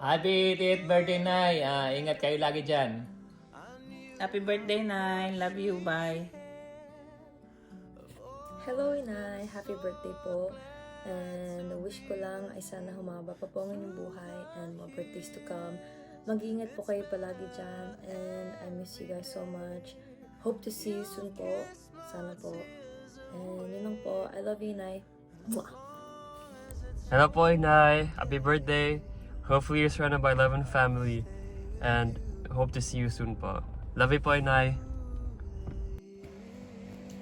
Happy 8th birthday, Nay. Ingat kayo lagi dyan. Happy birthday, Nay. Love you. Bye. Hello, Inay. Happy birthday po. And wish ko lang ay sana humaba pa po ang inyong buhay and more birthdays to come. Mag-iingat po kayo palagi dyan. And I miss you guys so much. Hope to see you soon po. Sana po. And yun lang po. I love you, Inay. Mwah! Hello po, Inay. Happy birthday. Hopefully you're surrounded by love and family. And hope to see you soon po. Love you po, Inay.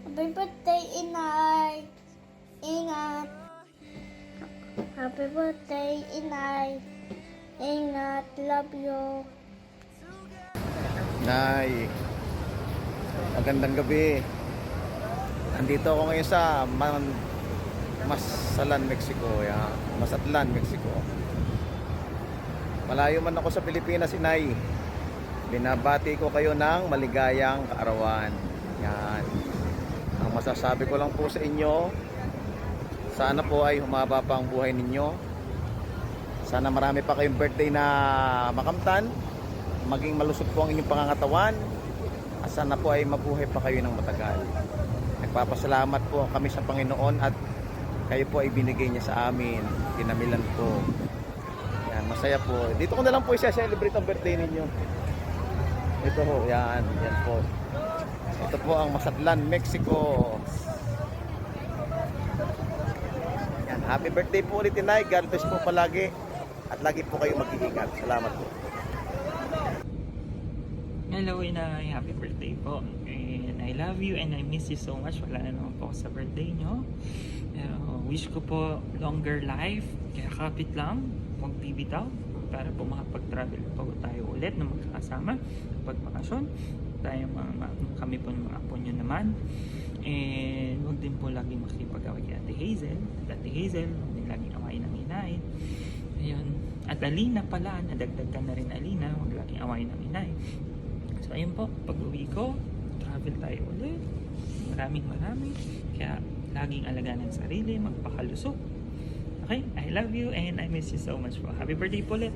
Happy birthday, Inay! Ingat! Happy birthday, Inay! Ingat! Love you! Nay, magandang gabi. Andito ako ngayon sa Mazatlán, Mexico. Yeah. Mazatlán, Mexico. Malayo man ako sa Pilipinas, Inay. Binabati ko kayo ng maligayang kaarawan. Yan. Ang masasabi ko lang po sa inyo, sana po ay humaba pa ang buhay ninyo. Sana marami pa kayong birthday na makamtan. Maging malusog po ang inyong pangangatawan. At sana po ay mabuhay pa kayo ng matagal. Nagpapasalamat po kami sa Panginoon at kayo po ay binigay niya sa amin. Kinamilan po. Yan, masaya po. Dito ko na lang po i-celebrate ang birthday ninyo. Ito ho, yan. Yan po. Ito po ang Mazatlán, Mexico. Yan, happy birthday po ulit, Inay. God bless po palagi. At lagi po kayo mag-iingat. Salamat po. Hello, Inay. Happy birthday po. And I love you and I miss you so much. Wala na naman po ako sa birthday nyo. Pero wish ko po longer life. Kaya kapit lang. Huwag bibitaw. Para po makapag-travel po tayo ulit na magkakasama kapag bakasyon. Kami po ng mga apo nyo naman. And huwag din po lagi makipag-away kay Ate Hazel. At Ate Hazel, huwag din lagi awayin ng inay. Ayun. At Alina pala, nadagdag ka na rin Alina. Huwag laging awayin ng inay. So ayun po, pag-uwi ko, travel tayo ulit. Maraming. Kaya laging alagaan ng sarili, magpakalusok. Okay? I love you and I miss you so much po. Happy birthday po ulit!